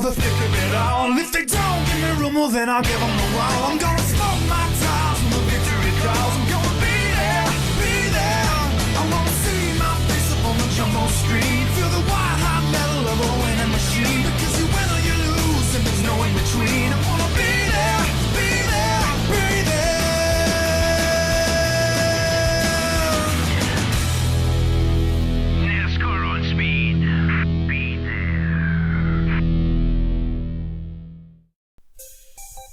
the thick of it all. If they don't give me room, well then I'll give them a wall. I'm gonna smoke my tires when the victory calls. I'm gonna be there, be there. I wanna see my face up on the jumbo screen. Feel the white hot metal of a winning machine. Because you win or you lose and there's no in between. I wanna be there, be there, be there. NASCAR on speed. Be there.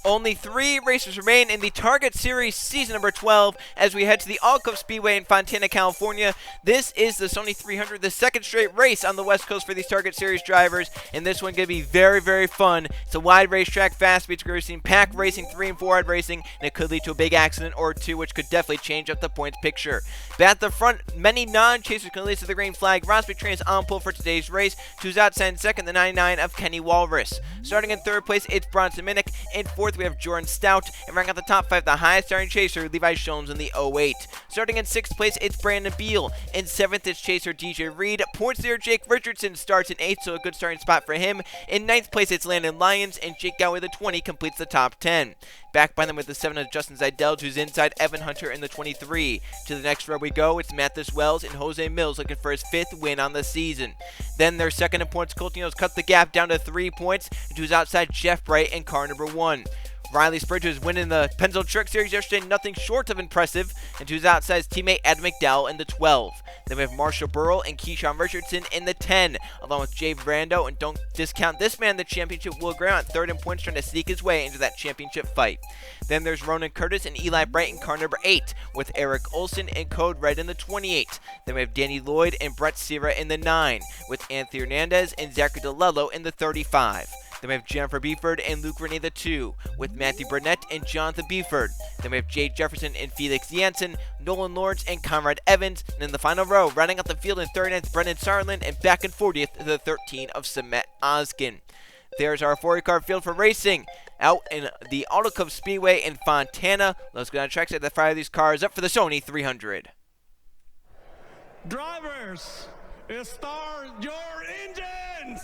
Only 3 races remain in the Target Series Season number 12 as we head to the All Cup Speedway in Fontana, California. This is the Sony 300, the second straight race on the West Coast for these Target Series drivers, and this one going to be very, very fun. It's a wide racetrack, fast speed racing, pack racing, 3 and 4 wide racing, and it could lead to a big accident or two, which could definitely change up the points picture. But at the front, many non-chasers can lead to the green flag. Ross McTrain is on pole for today's race. Who's outside in second, the 99 of Kenny Walrus. Starting in third place, it's Bronson Minnick. In fourth, we have Jordan Stout. And ranking out the top 5, the highest starting chaser, Levi Jones in the 08. Starting in sixth place, it's Brandon Beal. In seventh, it's chaser DJ Reed. Points there, Jake Richardson starts in 8th, so a good starting spot for him. In ninth place, it's Landon Lyons. And Jake Gowie, the 20, completes the top 10. Back by them with the 7 of Justin Zeidel, who's inside Evan Hunter in the 23. To the next row we go. It's Mathis Wells and Jose Mills looking for his 5th win on the season. Then their second in points, Coltinos cut the gap down to 3 points, and who's outside Jeff Bright in car number 1. Riley Spurgeon is winning the Penzo Truck Series yesterday, nothing short of impressive, and who's outside his teammate Adam McDowell in the 12. Then we have Marshall Burrell and Keyshawn Richardson in the 10, along with Jay Brando, and don't discount this man, the championship Will Graham at 3rd in points, trying to sneak his way into that championship fight. Then there's Ronan Curtis and Eli Bright in car number 8, with Eric Olson and Code Red in the 28. Then we have Danny Lloyd and Brett Sierra in the 9, with Anthony Hernandez and Zachary DeLello in the 35. Then we have Jennifer Beeford and Luke Renee the 2, with Matthew Burnett and Jonathan Beeford. Then we have Jade Jefferson and Felix Jansen, Nolan Lawrence and Conrad Evans. And in the final row, rounding out the field in 39th, Brendan Sarland, and back in 40th, the 13 of Samet Oskin. There's our 40-car field for racing out in the Auto Club Speedway in Fontana. Let's go down the trackside to fire these cars up for the Sony 300. Drivers, start your engines!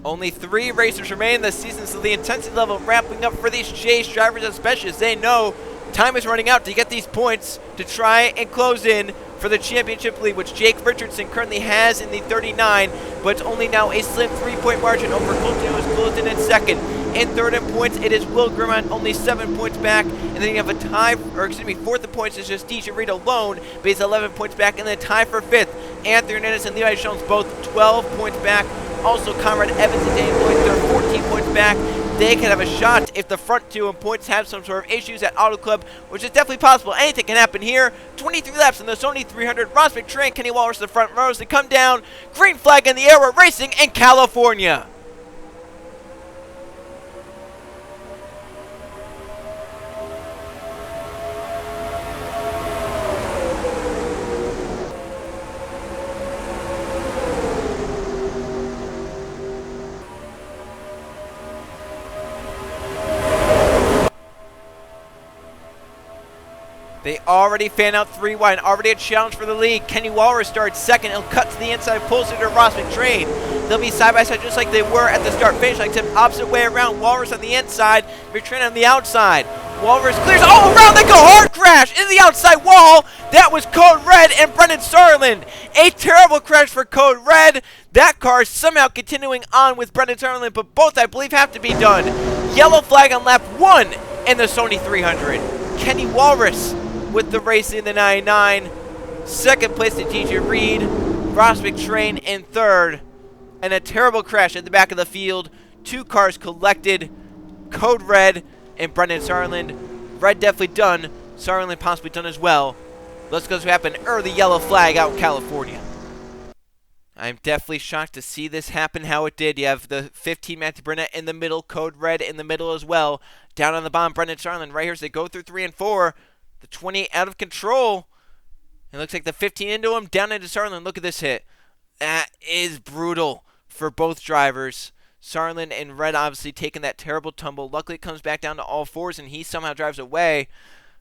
Only 3 racers remain in the season, so the intensity level ramping up for these chase drivers, especially as they know time is running out to get these points to try and close in for the championship lead, which Jake Richardson currently has in the 39, but it's only now a slim 3-point margin over Colton, who is closed in second. In third in points, it is Will Grimmett, only 7 points back, and then you have a tie, fourth in points is just DJ Reed alone, but he's 11 points back, and then tie for 5th. Anthony Hernandez and Levi Jones both 12 points back. Also, Conrad Evans and Danny Lloyd, they're 14 points back. They can have a shot if the front 2 in points have some sort of issues at Auto Club, which is definitely possible. Anything can happen here. 23 laps in the Sony 300. Ross McTrain, Kenny Walrus in the front rows. They come down. Green flag in the air. We're racing in California. They already fan out 3 wide, already a challenge for the lead. Kenny Walrus starts second. He'll cut to the inside, pulls it to Ross McTrain. They'll be side by side just like they were at the start finish, except opposite way around. Walrus on the inside, McTrain on the outside. Walrus clears all around. They go hard crash into the outside wall. That was Code Red and Brendan Sarland. A terrible crash for Code Red. That car somehow continuing on with Brendan Sarland, but both, I believe, have to be done. Yellow flag on lap 1 in the Sony 300. Kenny Walrus with the race in the 99. Second place to DJ Reed. Ross McTrain in third. And a terrible crash at the back of the field. 2 cars collected. Code Red and Brendan Sarland. Red definitely done. Sarland possibly done as well. Let's go to what happened. Early yellow flag out in California. I'm definitely shocked to see this happen how it did. You have the 15 Matthew Burnett in the middle. Code Red in the middle as well. Down on the bottom, Brendan Sarland right here as they go through 3 and 4. The 28 out of control. It looks like the 15 into him, down into Sarland. Look at this hit. That is brutal for both drivers. Sarlin and Red obviously taking that terrible tumble. Luckily, it comes back down to all fours, and he somehow drives away.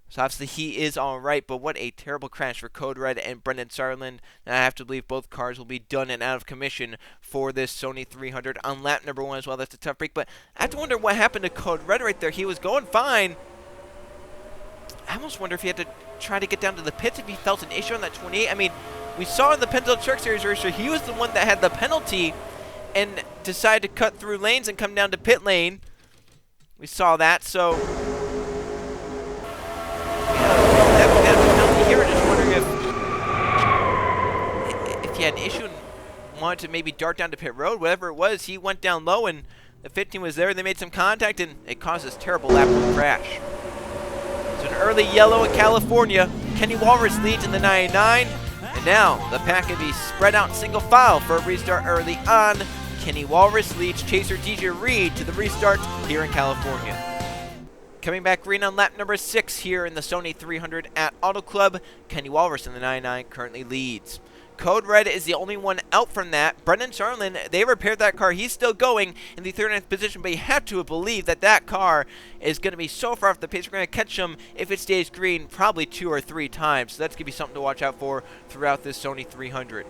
So obviously he is all right, but what a terrible crash for Code Red and Brendan Sarland. And I have to believe both cars will be done and out of commission for this Sony 300 on lap number 1 as well. That's a tough break, but I have to wonder what happened to Code Red right there. He was going fine. I almost wonder if he had to try to get down to the pits if he felt an issue on that 28. I mean, we saw in the Pentel Truck Series race, he was the one that had the penalty and decided to cut through lanes and come down to pit lane. We saw that, so here, just wondering if he had an issue and wanted to maybe dart down to pit road. Whatever it was, he went down low and the 15 was there. They made some contact and it caused this terrible lap 1 crash. So an early yellow in California. Kenny Walrus leads in the 99. And now the pack can be spread out in single file for a restart early on. Kenny Walrus leads Chaser DJ Reed to the restart here in California. Coming back green on lap number 6 here in the Sony 300 at Auto Club. Kenny Walrus in the 99 currently leads. Code Red is the only one out from that. Brendan Charlin, they repaired that car. He's still going in the 39th position, but you have to believe that that car is going to be so far off the pace. We're going to catch him, if it stays green, probably 2 or 3 times. So that's going to be something to watch out for throughout this Sony 300.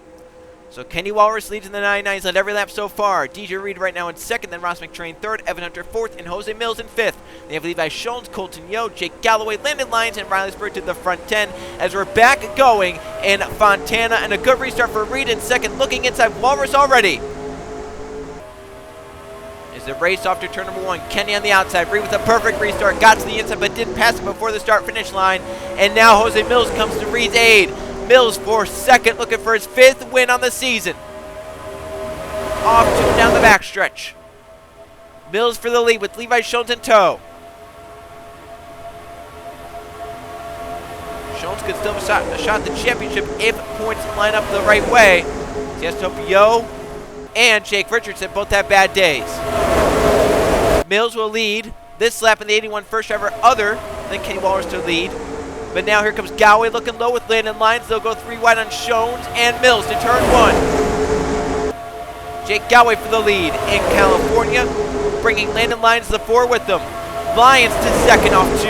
So Kenny Walrus leads in the 99s, led every lap so far. DJ Reed right now in 2nd, then Ross McTrain 3rd, Evan Hunter 4th, and Jose Mills in 5th. They have Levi Schoens, Colton Yo, Jake Galloway, Landon Lyons, and Riley Spur to the front 10 as we're back going in Fontana. And a good restart for Reed in 2nd, looking inside Walrus already. Is the race off to turn number 1. Kenny on the outside. Reed with a perfect restart. Got to the inside, but didn't pass it before the start-finish line. And now Jose Mills comes to Reed's aid. Mills for 2nd, looking for his 5th win on the season. Off to down the backstretch. Mills for the lead with Levi Schoens in tow. Schoens could still have a shot at the championship if points line up the right way. He has to hope Yo and Jake Richardson both have bad days. Mills will lead this lap in the 81 first driver other than Kenny Walrus to lead. But now here comes Galloway looking low with Landon Lyons. They'll go 3 wide on Schoens and Mills to turn 1. Jake Galloway for the lead in California, bringing Landon Lyons to the 4 with them. Lyons to 2nd off 2.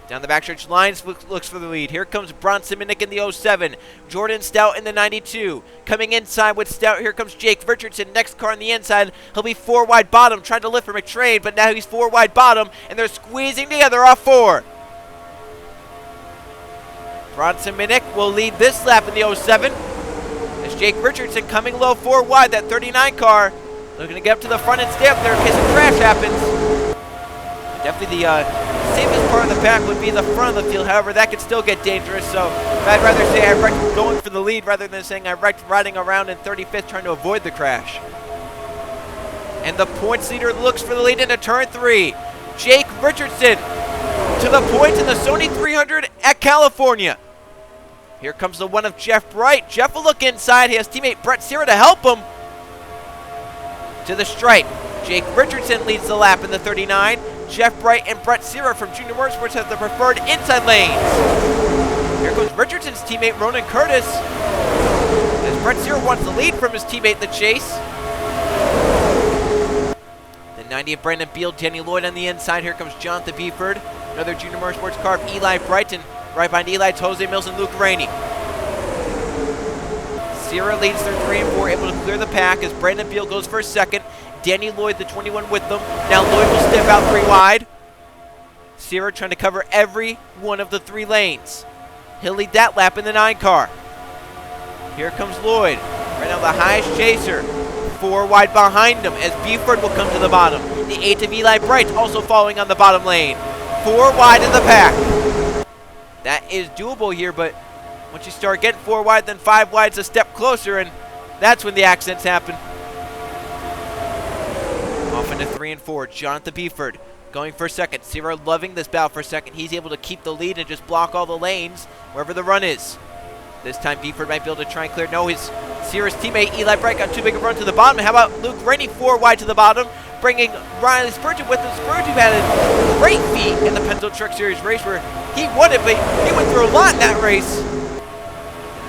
Down the backstretch, Lyons looks for the lead. Here comes Bronson Minnick in the 07. Jordan Stout in the 92. Coming inside with Stout, here comes Jake Richardson. Next car on the inside. He'll be 4 wide bottom, trying to lift for McTrain, but now he's 4 wide bottom, and they're squeezing together off 4. Bronson Minnick will lead this lap in the 07. As Jake Richardson coming low 4 wide, that 39 car. Looking to get up to the front and stay up there in case a crash happens. Definitely the safest part of the pack would be the front of the field. However, that could still get dangerous. So I'd rather say I wrecked going for the lead rather than saying I wrecked riding around in 35th trying to avoid the crash. And the points leader looks for the lead into turn 3. Jake Richardson to the points in the Sony 300 at California. Here comes the one of Jeff Bright. Jeff will look inside. He has teammate Brett Sierra to help him. To the stripe. Jake Richardson leads the lap in the 39. Jeff Bright and Brett Sierra from Junior Motorsports have the preferred inside lanes. Here goes Richardson's teammate Ronan Curtis. As Brett Sierra wants the lead from his teammate in the chase. The 90 of Brandon Beal, Danny Lloyd on the inside. Here comes Jonathan Beeford. Another Junior Motorsports car of Eli Brighton. Right behind Eli, Jose Mills and Luke Rainey. Sierra leads their 3 and 4, able to clear the pack as Brandon Beal goes for 2nd. Danny Lloyd, the 21, with them. Now Lloyd will step out 3 wide. Sierra trying to cover every one of the 3 lanes. He'll lead that lap in the 9 car. Here comes Lloyd. Right now the highest chaser. 4 wide behind him as Buford will come to the bottom. The 8 of Eli Bright also following on the bottom lane. 4 wide in the pack. That is doable here, but once you start getting 4 wide, then 5 wide's a step closer, and that's when the accidents happen. Off into 3 and 4. Jonathan Beeford going for 2nd. Sierra loving this battle for 2nd. He's able to keep the lead and just block all the lanes wherever the run is. This time Beeford might be able to try and clear. No, his Sierra's teammate Eli Bright got too big a run to the bottom. How about Luke Rainey 4 wide to the bottom, bringing Riley Spurgeon with him. Spurgeon had a great feat in the Pentel Truck Series race where he won it, but he went through a lot in that race.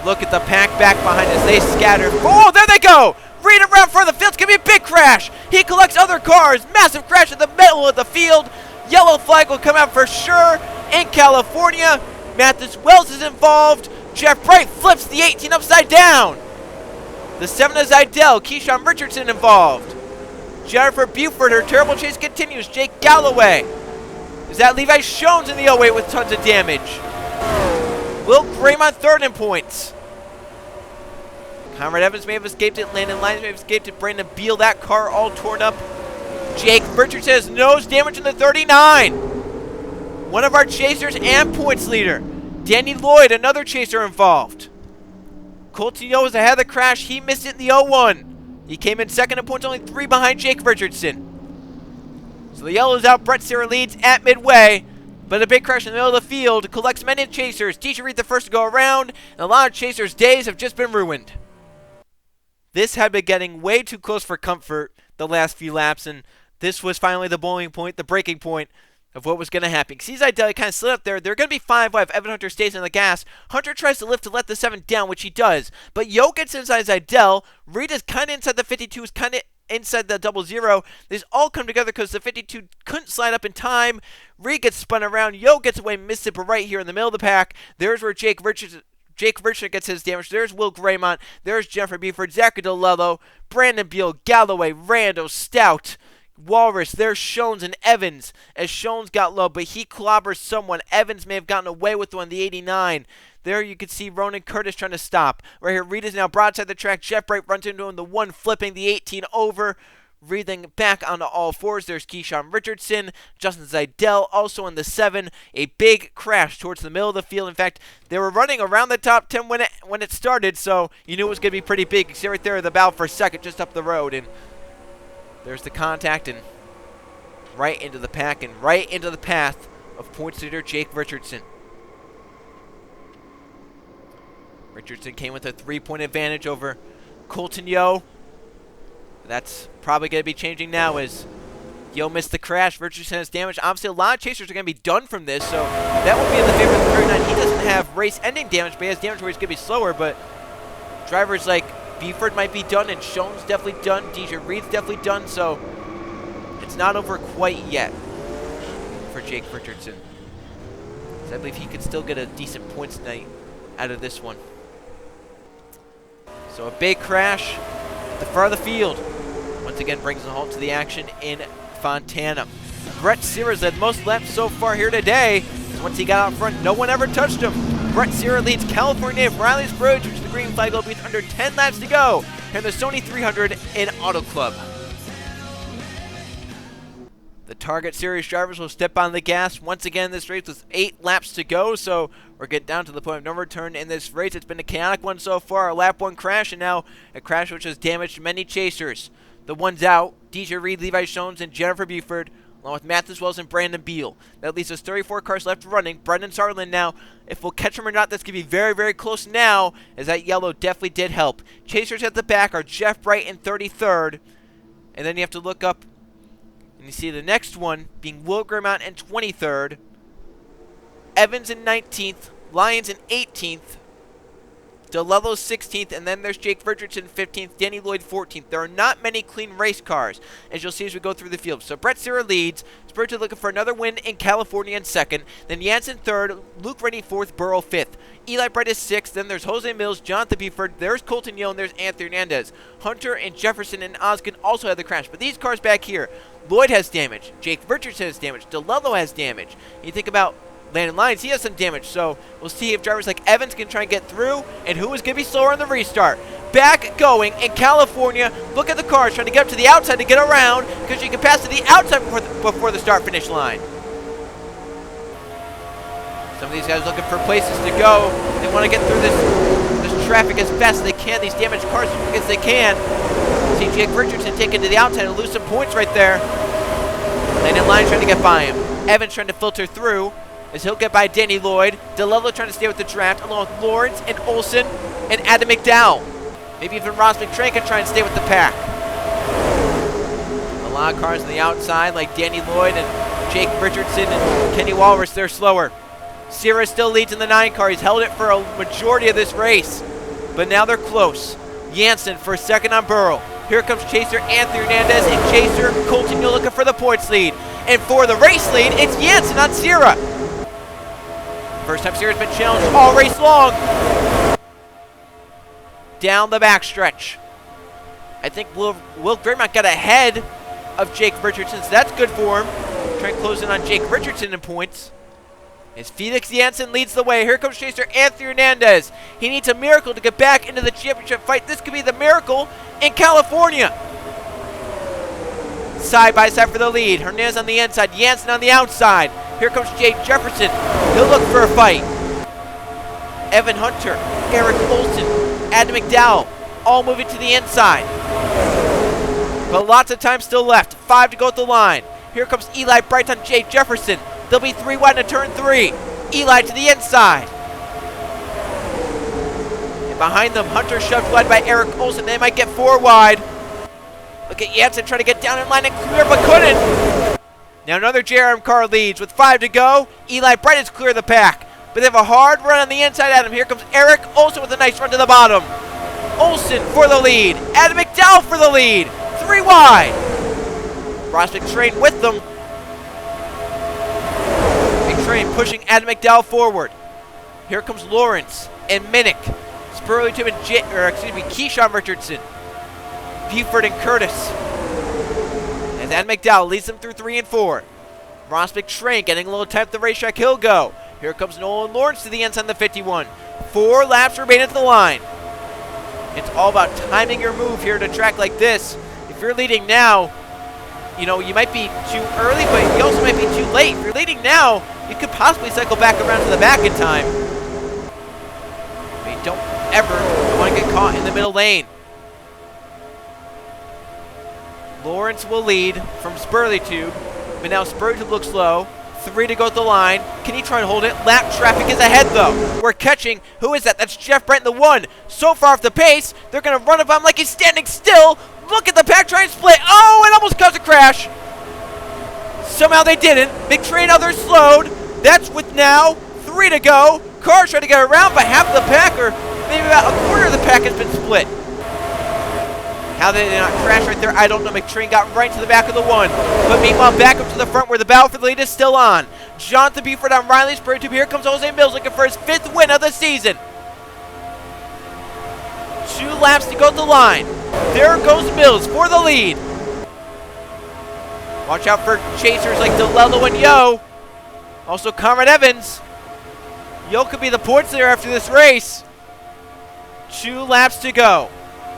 Look at the pack back behind as they scatter. Oh, there they go! Reed around for the field. It's going to be a big crash. He collects other cars. Massive crash in the middle of the field. Yellow flag will come out for sure in California. Mathis Wells is involved. Jeff Bright flips the 18 upside down. The 7 is Idell. Keyshawn Richardson involved. Jennifer Buford, her terrible chase continues. Jake Galloway. Is that Levi Shones in the 08 with tons of damage? Will Graymont third in points. Conrad Evans may have escaped it. Landon Lyons may have escaped it. Brandon Beal, that car all torn up. Jake Richardson has nose damage in the 39. One of our chasers and points leader. Danny Lloyd, another chaser involved. Colton Yo was ahead of the crash. He missed it in the 01. He came in second in points, only 3 behind Jake Richardson. So the yellow is out. Brett Serra leads at midway. But a big crash in the middle of the field collects many chasers. DJ Reed the first to go around. And a lot of chasers' days have just been ruined. This had been getting way too close for comfort the last few laps. And this was finally the boiling point, the breaking point of what was going to happen. Sees Idell kind of slid up there. They're going to be 5 wide if Evan Hunter stays on the gas. Hunter tries to lift to let the 7 down, which he does. But Yo gets inside Idell. Reed is kind of inside the 52, is kind of inside the 00. These all come together because the 52 couldn't slide up in time. Reed gets spun around. Yo gets away, missed it, but right here in the middle of the pack, there's where Jake Richardson gets his damage. There's Will Graymont. There's Jeffrey Buford, Zachary DeLello, Brandon Beal, Galloway, Rando, Stout, Walrus. There's Shones and Evans, as Shones got low, but he clobbers someone. Evans may have gotten away with one, the 89. There you can see Ronan Curtis trying to stop. Right here, Reed is now broadside the track. Jeff Bright runs into him, the 1 flipping the 18 over. Breathing back onto all fours. There's Keyshawn Richardson. Justin Zidell also in the 7. A big crash towards the middle of the field. In fact, they were running around the top 10 when it started, so you knew it was going to be pretty big. You see right there the battle for second just up the road. And there's the contact and right into the pack and right into the path of points leader Jake Richardson. Richardson came with a 3-point advantage over Colton Yo. That's probably going to be changing now as Yo missed the crash. Richardson has damage. Obviously, a lot of chasers are going to be done from this, so that will be in the favor of the 39. He doesn't have race-ending damage, but he has damage where he's going to be slower, but drivers like Buford might be done, and Shone's definitely done. DJ Reed's definitely done, so it's not over quite yet for Jake Richardson. So I believe he could still get a decent points night out of this one. So a big crash at the front of the field. Once again brings a halt to the action in Fontana. Brett Serra led most laps so far here today. Once he got out front, no one ever touched him. Brett Serra leads California native Riley's Bridge, which is the green flag will be under 10 laps to go here in the Sony 300 in Auto Club. The Target Series drivers will step on the gas once again this race with 8 laps to go, so we're getting down to the point of no return in this race. It's been a chaotic one so far, a lap 1 crash, and now a crash which has damaged many chasers. The ones out, DJ Reed, Levi Shones, and Jennifer Buford, along with Mathis Wells and Brandon Beal. That leaves us 34 cars left running. Brendan Sarlin now, if we'll catch him or not, that's going to be very, very close now, as that yellow definitely did help. Chasers at the back are Jeff Bright in 33rd, and then you have to look up, and you see the next one being Will Graymont in 23rd, Evans in 19th, Lyons in 18th, DeLello 16th, and then there's Jake Richardson 15th, Danny Lloyd 14th. There are not many clean race cars, as you'll see as we go through the field. So Brett Serra leads, Spurgeon looking for another win in California in 2nd, then Jansen 3rd, Luke Rennie 4th, Burrow 5th. Eli Bright is 6th, then there's Jose Mills, Jonathan Buford, there's Colton Yo, and there's Anthony Hernandez. Hunter and Jefferson and Osgood also had the crash, but these cars back here, Lloyd has damage, Jake Richardson has damage, DeLello has damage. You think about Landon Lyons, he has some damage, so we'll see if drivers like Evans can try and get through, and who is going to be slower on the restart. Back going in California. Look at the cars trying to get up to the outside to get around, because you can pass to the outside before the start-finish line. Some of these guys looking for places to go. They want to get through this traffic as fast as they can, these damaged cars as quick as they can. See Jake Richardson taking to the outside and lose some points right there. Landon Lyons trying to get by him. Evans trying to filter through, as he'll get by Danny Lloyd. DeLello trying to stay with the draft, along with Lawrence and Olsen and Adam McDowell. Maybe even Ross McTrain can try and stay with the pack. A lot of cars on the outside, like Danny Lloyd and Jake Richardson and Kenny Walrus, they're slower. Serra still leads in the 9 car. He's held it for a majority of this race, but now they're close. Jansen for 2nd on Burrow. Here comes Chaser Anthony Hernandez, and Chaser Coutinho looking for the points lead. And for the race lead, it's Jansen on Sierra. First time Sierra's been challenged all race long. Down the backstretch. I think Will Graymont got ahead of Jake Richardson, so that's good for him. Trying to close in on Jake Richardson in points. As Felix Jansen leads the way. Here comes Chaser Anthony Hernandez. He needs a miracle to get back into the championship fight. This could be the miracle in California. Side by side for the lead. Hernandez on the inside, Jansen on the outside. Here comes Jake Jefferson. He'll look for a fight. Evan Hunter, Eric Olson, Adam McDowell, all moving to the inside. But lots of time still left. 5 to go at the line. Here comes Eli Bright on Jake Jefferson. They'll be 3 wide into turn 3. Eli to the inside. And behind them, Hunter shoved wide by Eric Olson. They might get 4 wide. Look at Jansen trying to get down in line and clear, but couldn't. Now another JRM car leads with 5 to go. Eli Bright is clear of the pack, but they have a hard run on the inside at him. Here comes Eric Olson with a nice run to the bottom. Olson for the lead. Adam McDowell for the lead. 3 wide. Ross McTrain with them. McTrain pushing Adam McDowell forward. Here comes Lawrence and Minnick. Spurley and Keyshawn Richardson. Buford and Curtis. And Adam McDowell leads them through 3 and 4. Ross McTrain getting a little time at the racetrack. He'll go. Here comes Nolan Lawrence to the inside of the 51. 4 laps remain at the line. It's all about timing your move here at a track like this. If you're leading now, you know, you might be too early, but you also might be too late. If you're leading now, you could possibly cycle back around to the back in time. But you don't ever want to get caught in the middle lane. Lawrence will lead from Spurley Tube, but now Spurley Tube looks low. 3 to go at the line. Can he try and hold it? Lap traffic is ahead, though. We're catching. Who is that? That's Jeff Brent, the 1. So far off the pace, they're going to run above him like he's standing still. Look at the pack trying to split. Oh, it almost caused a crash. Somehow they didn't. McTrain, others slowed. That's with now 3 to go. Cars trying to get around, but half of the pack, or maybe about a quarter of the pack, has been split. How they did not crash right there, I don't know. McTrain got right to the back of the 1. But meanwhile, back up to the front where the battle for the lead is still on. Jonathan Buford on Riley's Spur Tube. Here comes Jose Mills looking for his 5th win of the season. 2 laps to go at the line. There goes Mills for the lead. Watch out for chasers like DeLello and Yo. Also Conrad Evans. Yo could be the points leader after this race. 2 laps to go.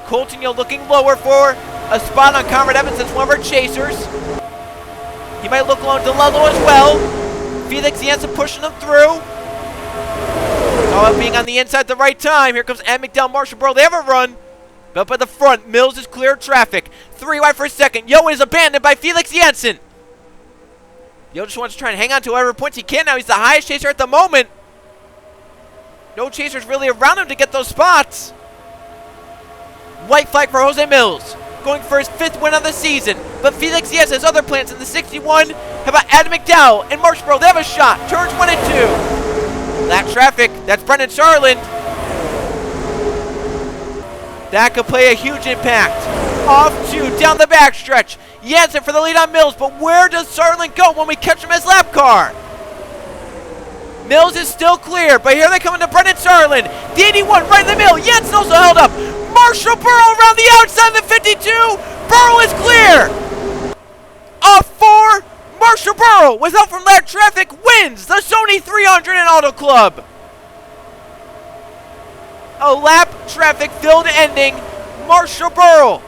Coutinho looking lower for a spot on Conrad Evans. That's one of our chasers. He might look along DeLello as well. Felix Jansen pushing them through. It's all about being on the inside at the right time. Here comes Ed McDowell, Marshall Burrow. They have a run. Up at the front, Mills is clear of traffic. 3 wide for a second. Yo is abandoned by Felix Jansen. Yo just wants to try and hang on to whatever points he can now. He's the highest chaser at the moment. No chasers really around him to get those spots. White flag for Jose Mills. Going for his 5th win of the season. But Felix Jansen has other plans in the 61. How about Adam McDowell and Marshall Burrow? They have a shot. Turns 1 and 2. That traffic. That's Brendan Charland. That could play a huge impact. Off 2, down the backstretch. Jansen for the lead on Mills, but where does Sarland go when we catch him as lap car? Mills is still clear, but here they come into Brendan Sarland. The 81 right in the middle. Jansen also held up. Marshall Burrow around the outside of the 52. Burrow is clear. Off 4, Marshall Burrow, without from lap traffic, wins the Sony 300 and Auto Club. A lap traffic filled ending. Marshall Burrow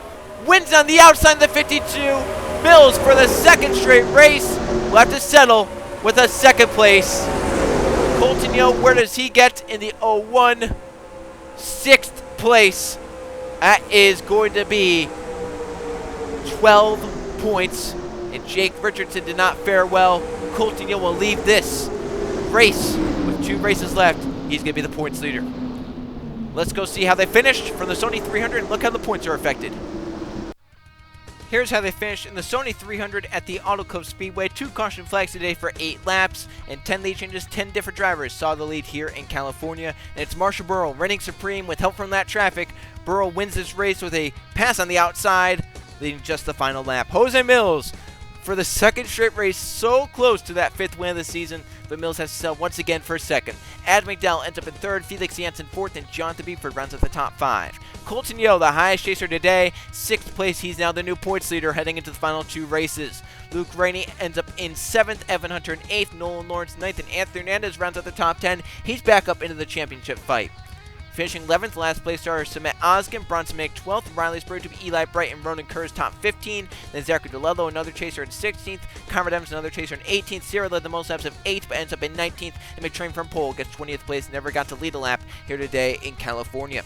wins on the outside of the 52. Mills for the 2nd straight race will have to settle with a 2nd place. Coutinho, where does he get in the 01? 6th place. That is going to be 12 points. And Jake Richardson did not fare well. Coutinho will leave this race with 2 races left. He's going to be the points leader. Let's go see how they finished from the Sony 300 and look how the points are affected. Here's how they finished in the Sony 300 at the Auto Club Speedway. 2 caution flags today for 8 laps and 10 lead changes. 10 different drivers saw the lead here in California. And it's Marshall Burrow reigning supreme with help from that traffic. Burrow wins this race with a pass on the outside, leading just the final lap. Jose Mills, for the second straight race, so close to that 5th win of the season, but Mills has to sell once again for 2nd. Ad McDowell ends up in 3rd, Felix Jansen 4th, and Jonathan Beeford rounds up the top 5. Colton Yo, the highest chaser today, 6th place. He's now the new points leader heading into the final 2 races. Luke Rainey ends up in 7th, Evan Hunter in 8th, Nolan Lawrence 9th, and Anthony Hernandez rounds up the top 10. He's back up into the championship fight. Finishing 11th, last place are Samet Oskin, Bronson Mick 12th, Riley Sprayton, Eli Bright, and Ronan Kerr's top 15. Then Zachary DeLello, another chaser in 16th. Conrad Evans, another chaser in 18th. Sierra led the most laps of 8th, but ends up in 19th. And McTrain from pole gets 20th place, never got to lead a lap here today in California.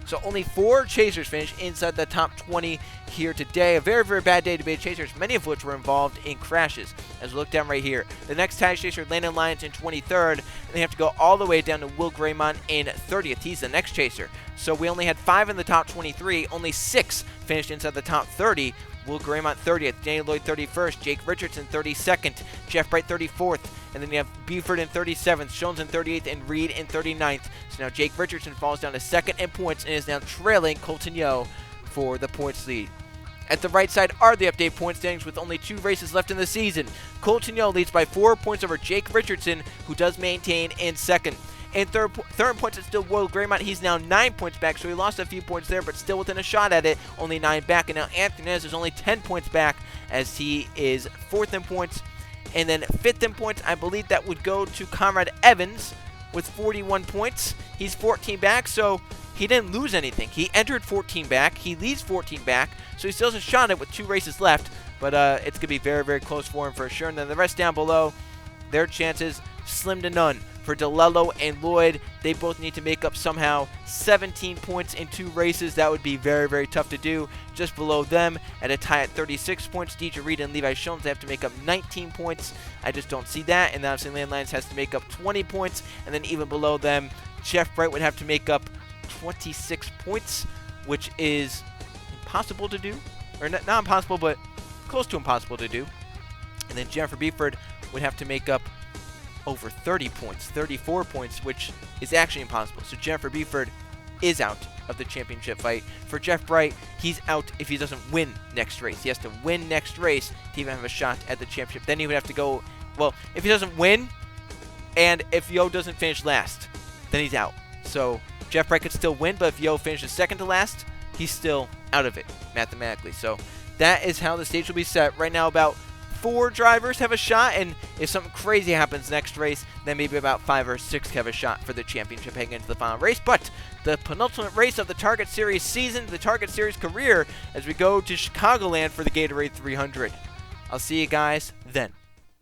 So only 4 chasers finished inside the top 20 here today. A very, very bad day to be a chasers, many of which were involved in crashes. As we look down right here, the next highest chaser, Landon Lyons, in 23rd. And they have to go all the way down to Will Graymont in 30th. He's the next chaser. So we only had 5 in the top 23. Only 6 finished inside the top 30. Will Graymont 30th, Daniel Lloyd 31st, Jake Richardson 32nd, Jeff Bright 34th, and then you have Buford in 37th, Jones in 38th, and Reed in 39th. So now Jake Richardson falls down to 2nd in points and is now trailing Colton Yo for the points lead. At the right side are the update point standings with only 2 races left in the season. Colton Yo leads by 4 points over Jake Richardson, who does maintain in 2nd. In third points, it's still Will Graymont. He's now 9 points back, so he lost a few points there, but still within a shot at it. Only 9 back, and now Anthony Nez is only 10 points back as he is 4th in points. And then 5th in points, I believe that would go to Conrad Evans with 41 points. He's 14 back, so he didn't lose anything. He entered 14 back. He leads 14 back, so he still has a shot at it with 2 races left. But it's going to be very, very close for him for sure. And then the rest down below, their chances slim to none. For DeLello and Lloyd, they both need to make up somehow 17 points in 2 races. That would be very, very tough to do. Just below them, at a tie at 36 points, DJ Reed and Levi Schoens, they have to make up 19 points. I just don't see that. And obviously, Landon Lyons has to make up 20 points. And then even below them, Jeff Bright would have to make up 26 points, which is impossible to do. Or not impossible, but close to impossible to do. And then Jennifer Beeford would have to make up over 30 points, 34 points, which is actually impossible. So Jennifer Beeford is out of the championship fight. For Jeff Bright, he's out if he doesn't win next race. He has to win next race to even have a shot at the championship. Then he would have to go, well, if he doesn't win, and if Yo doesn't finish last, then he's out. So Jeff Bright could still win, but if Yo finishes 2nd to last, he's still out of it mathematically. So that is how the stage will be set. Right now, about 4 drivers have a shot, and if something crazy happens next race, then maybe about 5 or 6 have a shot for the championship heading into the final race. But the penultimate race of the Target Series season, the Target Series career, as we go to Chicagoland for the Gatorade 300. I'll see you guys then.